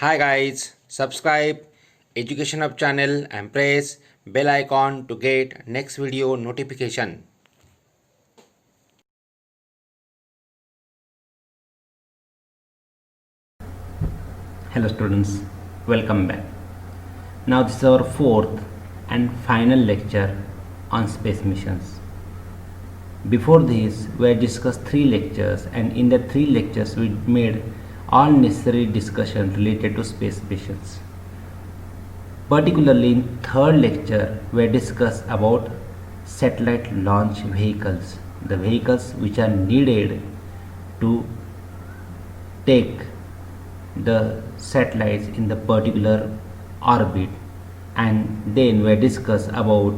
Hi guys, subscribe Education Hub channel and press bell icon to get next video notification. Hello students, welcome back. Now this is our fourth and final lecture on space missions. Before this we had discussed 3 lectures, and in the 3 lectures we made all necessary discussion related to space missions. Particularly in third lecture we discussed about satellite launch vehicles, the vehicles which are needed to take the satellites in the particular orbit, and then we discuss about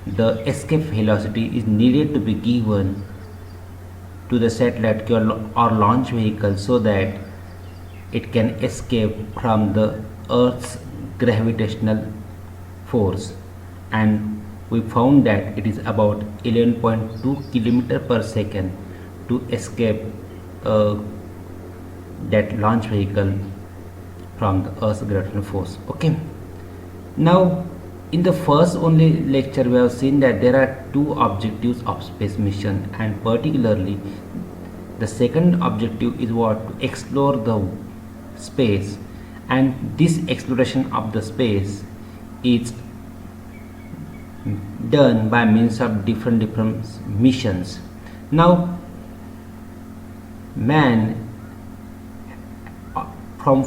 the escape velocity is needed to be given to the satellite or launch vehicle so that it can escape from the earth's gravitational force, and we found that it is about 11.2 kilometer per second to escape that launch vehicle from the earth's gravitational force. Okay, now in the first only lecture we have seen that there are 2 objectives of space mission, and particularly the second objective is what? To explore the space, and this exploration of the space is done by means of different missions. Now man from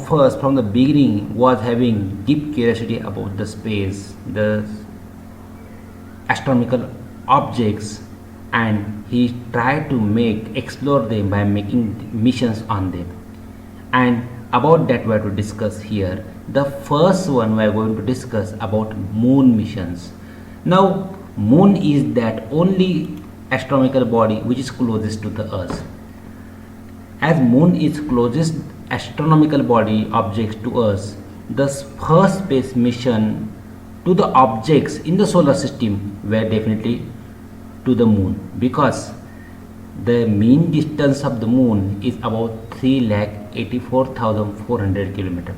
the beginning was having deep curiosity about the space, the astronomical objects, and he tried to explore them by making missions on them. And about that we are to discuss here. The first one we are going to discuss about moon missions. Now moon is that only astronomical body which is closest to the earth. As moon is closest astronomical body objects to us, the first space mission to the objects in the solar system were definitely to the moon, because the mean distance of the moon is about 3,84,400 km,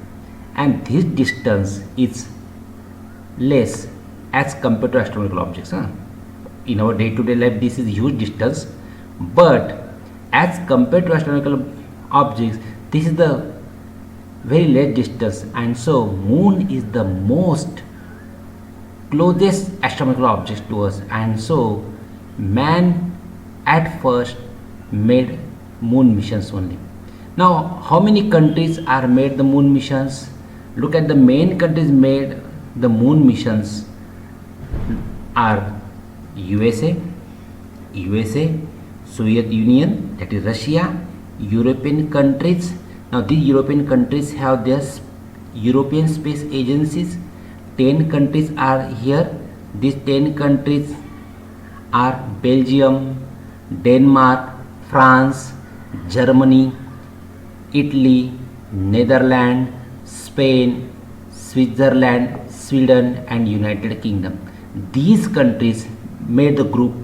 and this distance is less as compared to astronomical objects. In our day-to-day life this is huge distance, but as compared to astronomical objects this is the very less distance, and so moon is the most closest astronomical object to us, and so man at first made moon missions only. Now how many countries are made the moon missions? Look at the main countries made the moon missions are USA, Soviet Union, that is Russia, European countries. Now these European countries have their European space agencies. 10 countries are here. These 10 countries are Belgium, Denmark, France, Germany, Italy, Netherlands, Spain, Switzerland, Sweden, and United Kingdom. These countries made the group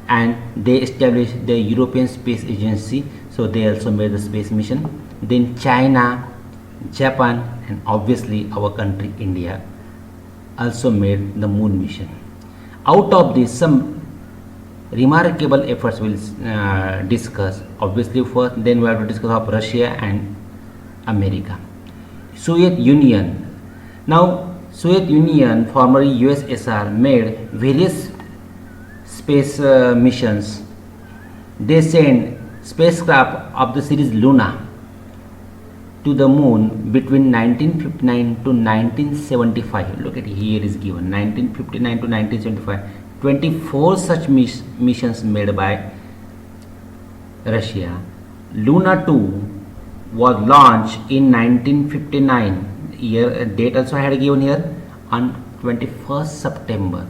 and they established the European Space Agency, so they also made the space mission. Then China, Japan, and obviously our country India also made the moon mission. Out of this, some remarkable efforts will discuss. Obviously first, then we have to discuss of Russia and America. Soviet Union. Now Soviet Union, formerly USSR, made various space missions. They sent spacecraft of the series Luna to the moon between 1959 to 1975. Look at here is given 1959 to 1975. 24 such missions made by Russia. Luna 2 was launched in 1959. Year date also I had given here. On 21st September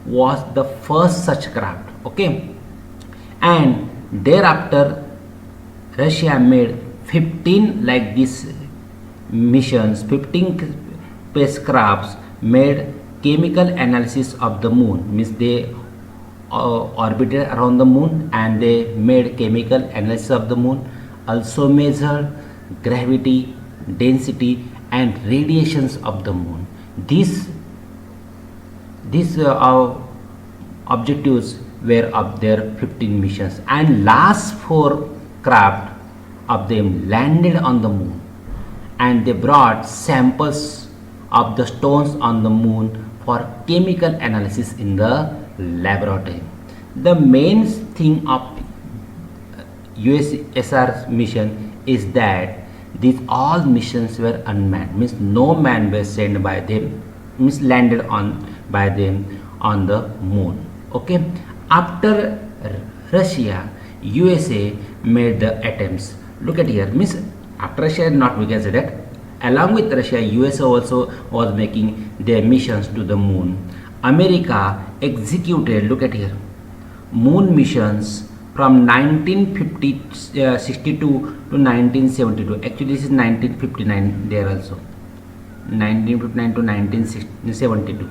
was the first such craft. Okay, and thereafter Russia made 15 like these missions. 15 spacecrafts made chemical analysis of the moon, means they orbited around the moon and they made chemical analysis of the moon, also measured gravity, density and radiations of the moon. These objectives were of their 15 missions, and last 4 craft of them landed on the moon, and they brought samples of the stones on the moon for chemical analysis in the laboratory. The main thing of USSR mission is that these all missions were unmanned, means no man was sent by them, means landed on by them on the moon. Okay, after Russia, USA made the attempts. Look at here, means after Russia, not we can say that. Along with Russia, USA also was making their missions to the moon. America executed, look at here, moon missions from 1962 to 1972. Actually, this is 1959 there also. 1959 to 1972.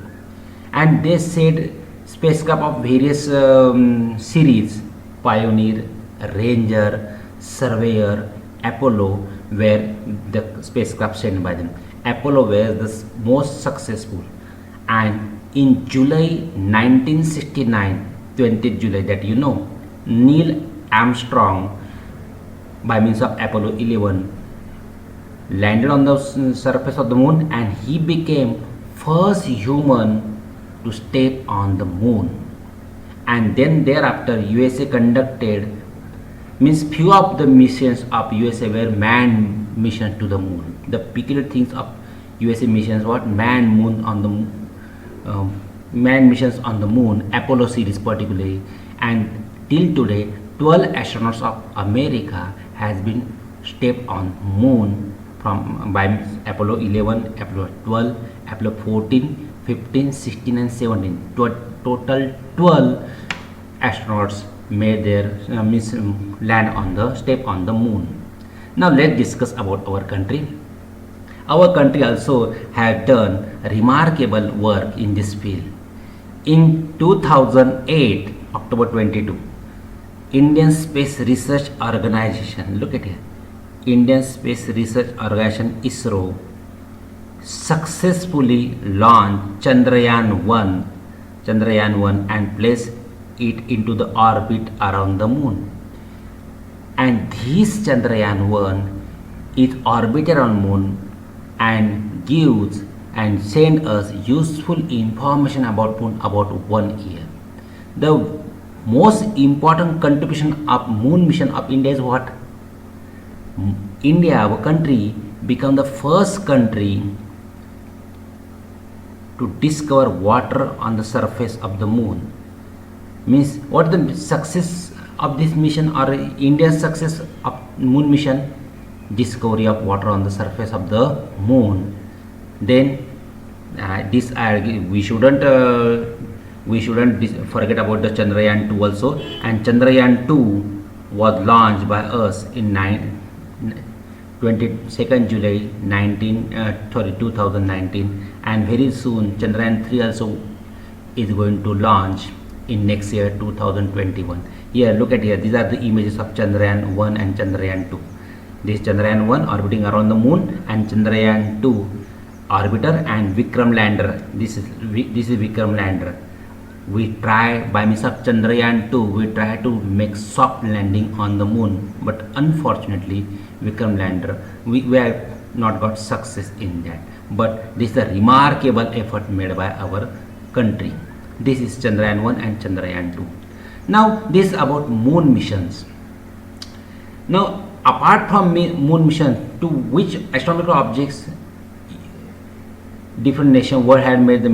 And they said spacecraft of various series, Pioneer, Ranger, Surveyor, Apollo were the spacecraft sent by them. Apollo was the most successful, and in July 1969, 20th July, that you know, Neil Armstrong by means of Apollo 11 landed on the surface of the moon, and he became first human to step on the moon. And then thereafter USA conducted, means few of the missions of USA were manned missions to the moon. The peculiar things of USA missions were manned missions on the moon, Apollo series particularly, and till today 12 astronauts of America has been stepped on moon from by Apollo 11, Apollo 12, Apollo 14, 15, 16 and 17. Total 12 astronauts made their land on the step on the moon. Now let's discuss about our country. Our country also has done remarkable work in this field. In 2008, October 22, Indian Space Research Organization, look at here, Indian Space Research Organization ISRO successfully launched Chandrayaan-1 and placed it into the orbit around the moon. And this Chandrayaan-1 is orbited on moon and gives and send us useful information about moon about 1 year. The most important contribution of moon mission of India is what? India, our country, become the first country to discover water on the surface of the moon. Means what the success of this mission or India's success of moon mission? Discovery of water on the surface of the moon. Then we shouldn't forget about the Chandrayaan-2 also, and Chandrayaan-2 was launched by us in 22nd July 2019, and very soon Chandrayaan-3 also is going to launch in next year 2021. Here, look at here, these are the images of Chandrayaan-1 and Chandrayaan-2. This Chandrayaan-1 orbiting around the moon, and Chandrayaan-2 orbiter and Vikram lander. This is Vikram lander. We try by means of Chandrayaan-2, we try to make soft landing on the moon, but unfortunately Vikram lander we have not got success in that. But this is a remarkable effort made by our country. This is Chandrayaan-1 and Chandrayaan-2. Now this is about moon missions. Now apart from moon mission, to which astronomical objects different nations world had made the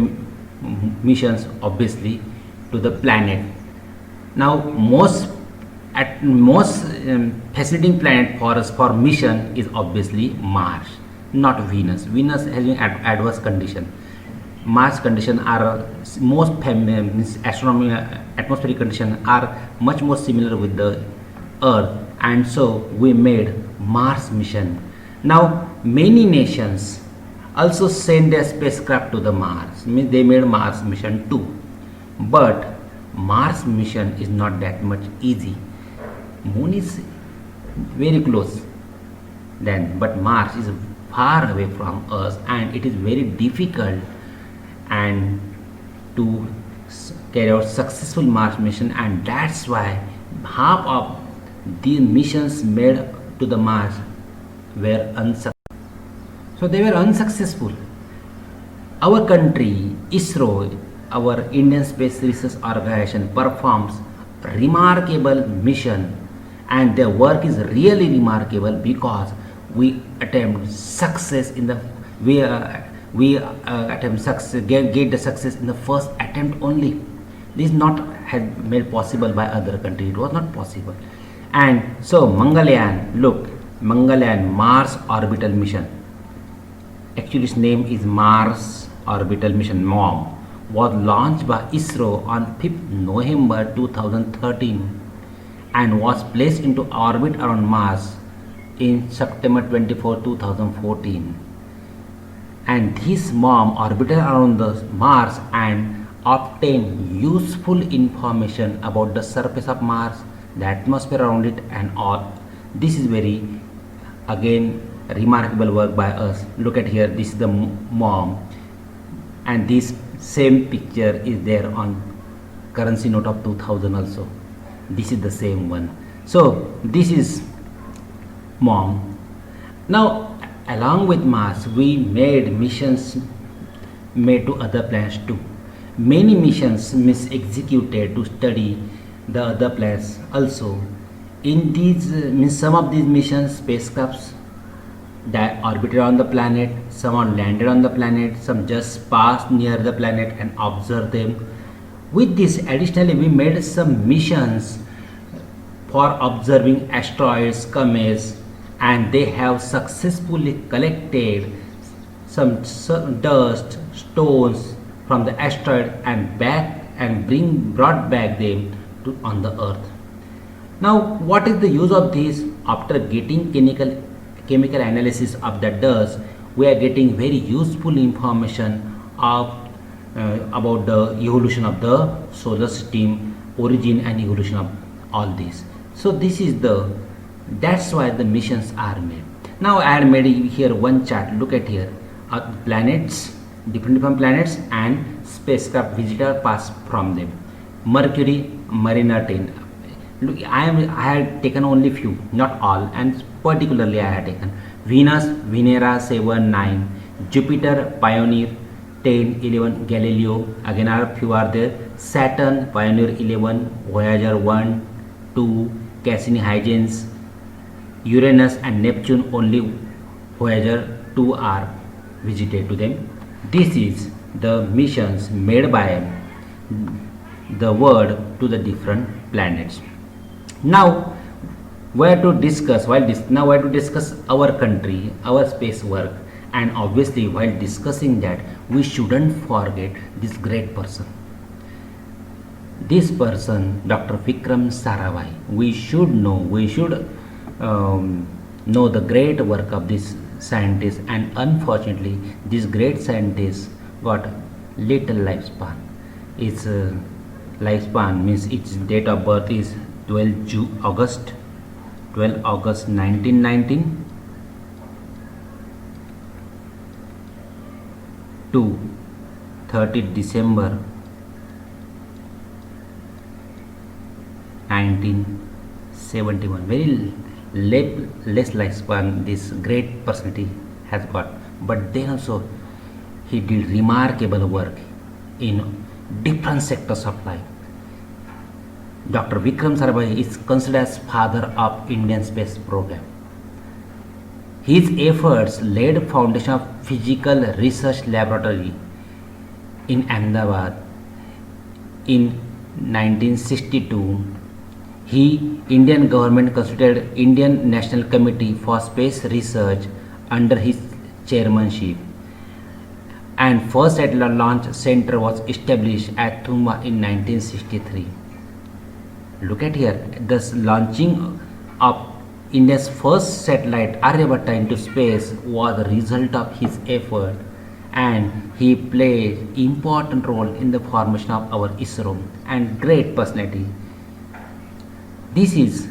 missions? Obviously to the planet. Now most fascinating planet for us for mission is obviously Mars, not Venus. Venus has an adverse condition. Mars conditions are most atmospheric conditions are much more similar with the Earth, and so we made Mars mission. Now many nations also send their spacecraft to the Mars, means they made Mars mission too. But Mars mission is not that much easy. Moon is very close then, but Mars is far away from us, and it is very difficult and to carry out successful Mars mission, and that's why half of the missions made to the Mars were unsuccessful. So they were unsuccessful. Our country, ISRO, our Indian Space Research Organization, performs remarkable mission, and their work is really remarkable because we attempt success in the attempt success get the success in the first attempt only. This not had made possible by other country. It was not possible. And so Mangalyaan, look, Mangalyaan Mars Orbital Mission. Actually, its name is Mars Orbital Mission (MOM), was launched by ISRO on 5th November 2013 and was placed into orbit around Mars in September 24, 2014. And this MOM orbited around the Mars and obtained useful information about the surface of Mars, the atmosphere around it, and all. This is very, again, remarkable work by us. Look at here, this is the MOM, and this same picture is there on currency note of 2000 also. This is the same one. So this is MOM. Now along with Mars, we made missions made to other planets too. Many missions executed to study the other planets also. In these some of these missions, spacecrafts that orbited on the planet, some are landed on the planet, some just passed near the planet and observed them. With this, additionally, we made some missions for observing asteroids, comets, and they have successfully collected some dust, stones from the asteroid and brought back them to on the Earth. Now, what is the use of this? After getting chemical analysis of the dust, we are getting very useful information of about the evolution of the solar system, origin and evolution of all this. So this is that's why the missions are made. Now I had made here one chart. Look at here, planets, different planets, and spacecraft visitor pass from them. Mercury, Mariner 10. Look, I had taken only few, not all, and particularly I had taken Venus, Venera 7, 9, Jupiter, Pioneer 10, 11, Galileo, again a few are there, Saturn, Pioneer 11, Voyager 1, 2, Cassini, Huygens, Uranus and Neptune, only Voyager 2 are visited to them. This is the missions made by the world to the different planets. Now where to discuss our country, our space work, and obviously while discussing that, we shouldn't forget this great person. This person, Dr. Vikram Sarabhai. We should know the great work of this scientist, and unfortunately this great scientist got little lifespan. Its lifespan means its date of birth is 12 August 1919 to 30 December 1971. Very less lifespan this great personality has got, but then also he did remarkable work in different sectors of life. Dr. Vikram Sarabhai is considered as father of Indian space program. His efforts laid foundation of physical research laboratory in Ahmedabad in 1962. Indian government constituted Indian National Committee for Space Research under his chairmanship, and first satellite launch center was established at Thumba in 1963. Look at here, this launching of India's first satellite Aryabhatta into space was the result of his effort, and he played important role in the formation of our ISRO, and great personality. This is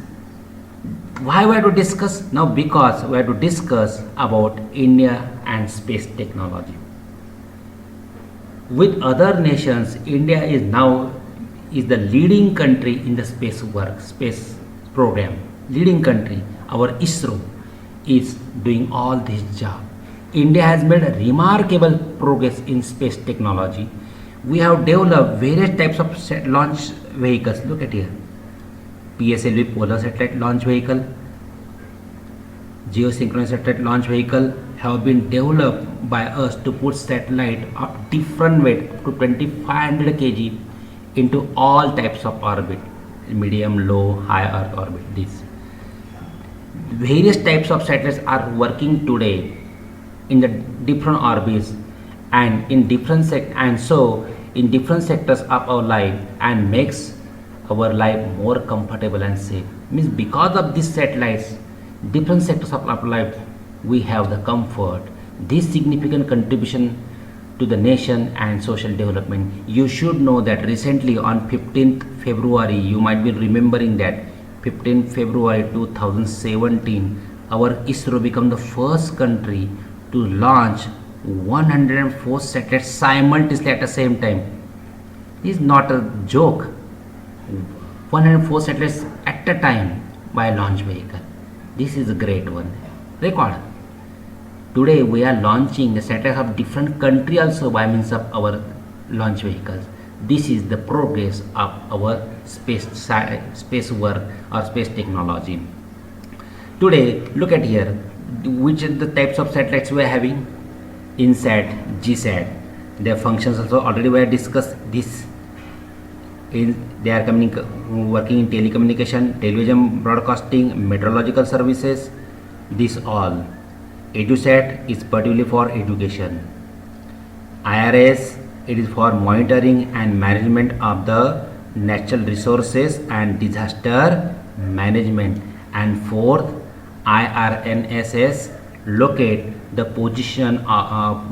Why we have to discuss now? Because we have to discuss about India and space technology. With other nations, India is now is the leading country in the space program. Leading country, our ISRO is doing all this job. India has made a remarkable progress in space technology. We have developed various types of launch vehicles. Look at here. PSLV Polar Satellite Launch Vehicle, Geosynchronous Satellite Launch Vehicle have been developed by us to put satellite of different weight up to 2500 kg into all types of orbit, medium, low, high Earth orbit. These various types of satellites are working today in the different orbits and in different in different sectors of our life, and makes our life more comfortable and safe. Means because of these satellites, different sectors of our life we have the comfort. This significant contribution to the nation and social development. You should know that recently on 15th February, you might be remembering that 15th February 2017, our ISRO became the first country to launch 104 satellites simultaneously at the same time. This is not a joke. 104 satellites at a time by launch vehicle. This is a great one. Record. Today we are launching the satellites of different country also by means of our launch vehicles. This is the progress of our space work or space technology. Today, look at here, which are the types of satellites we are having. INSAT, GSAT. Their functions also already we have discussed this. They are working in telecommunication, television broadcasting, meteorological services. This all. EduSat is particularly for education. IRS, it is for monitoring and management of the natural resources and disaster management. And fourth, IRNSS, locate the position of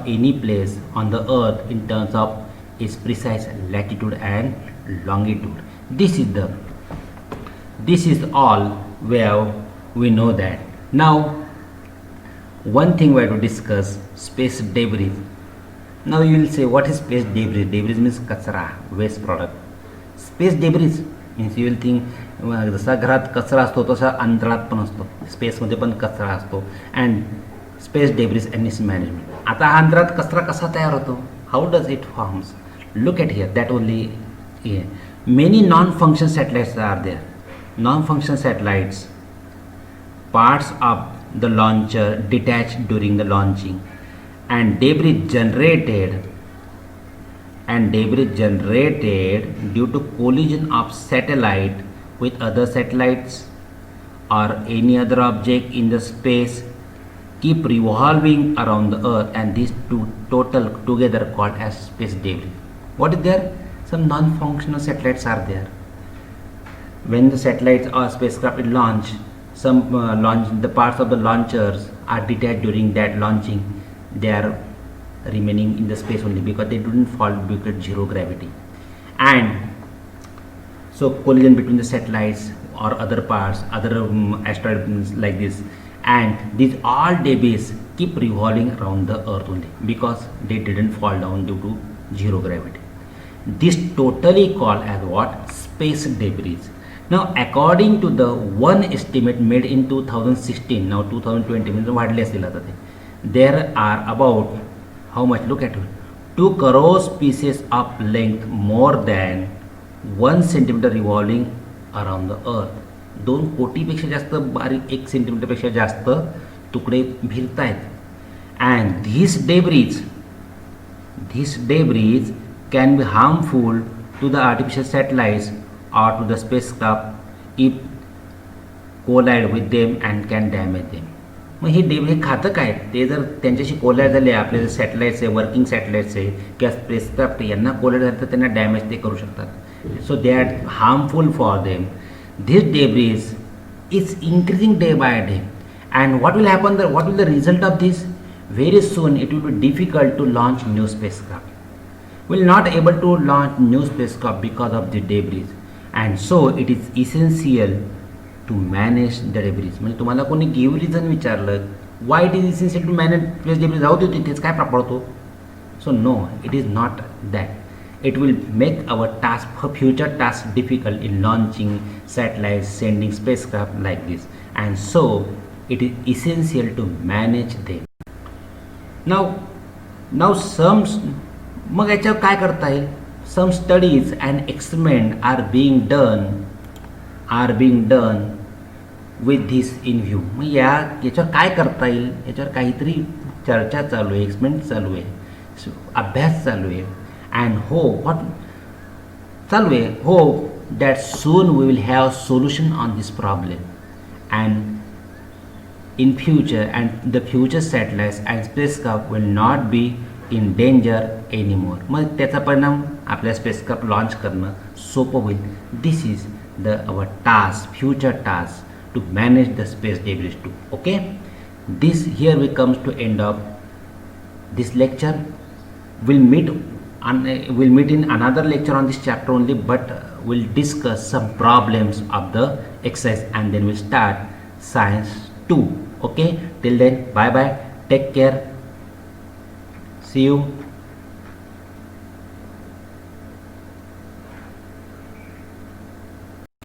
any place on the earth in terms of its precise latitude and longitude. This is all where we know that. Now one thing we have to discuss, space debris. Now you will say, what is space debris? Debris means kachra, waste product. Space debris means you will think जसा घरात कचरा असतो तसा अंतराळात पण असतो, स्पेसमध्ये पण कचरा असतो. And space debris and it's management. आता हा अंतराळात कचरा कसा तयार होतो? How does it forms? Look at here, that only here. Many non-function satellites are there. Non-function satellites, parts of the launcher detached during the launching, and debris generated due to collision of satellite with other satellites or any other object in the space keep revolving around the earth, and these two total together called as space debris. What is there? Some non-functional satellites are there. When the satellites or spacecraft is launched, some the parts of the launchers are detached during that launching. They are remaining in the space only because they didn't fall because of zero gravity. And so collision between the satellites or other parts, other asteroids like this, and these all debris keep revolving around the earth only because they didn't fall down due to zero gravity. This totally called as what? Space debris. Now according to the one estimate made in 2016, now 2020 means वाढले असतील आता ते, there are about how much? Look at it, 2 crore pieces of length more than 1 centimeter revolving around the earth. 2 कोटीपेक्षा जास्त बारीक 1 सेंटीमीटरपेक्षा जास्त तुकडे फिरतायत. And these debris can be harmful to the artificial satellites or to the spacecraft if collide with them and can damage them. मग हे debris खातं काय? ते जर त्यांच्याशी कोलाइड झाले, आपले जे सॅटेलाइट्स आहे, वर्किंग सॅटेलाइट्स आहे किंवा स्पेसक्राफ्ट यांना कोलाइड झाले तर त्यांना डॅमेज ते करू शकतात. So they are harmful for them. This debris is increasing day by day, and what will happen? What will the result of this? Very soon it will be difficult to launch new spacecraft. We will not able to launch new spacecraft because of the debris, and so it is essential to manage the debris. म्हणजे तुम्हाला कोणी give reason विचारलं why it is essential to manage space debris, राहू दे तिथेच काय पडतो. So no, it is not that. It will make our task for future tasks difficult in launching satellites, sending spacecraft like this, and so it is essential to manage them. Now some मग याच्यावर काय करता येईल. Some studies and experiments are being done with this in view. मग याच्यावर काय करता येईल, याच्यावर काहीतरी चर्चा चालू आहे, एक्सपेरिमेंट चालू आहे, अभ्यास चालू आहे. And hope that soon we will have solution on this problem and in future and the future satellites and spacecraft will not be in danger anymore. मग त्याचा परिणाम आपल्या स्पेसक्राफ्ट लॉन्च करणं सोपं होईल. This is our task, future task to manage the space debris too. Okay, this here we comes to end of this lecture. We'll meet in another lecture on this chapter only, but we'll discuss some problems of the exercise and then we'll start science 2. Okay, till then, bye bye, take care, see you.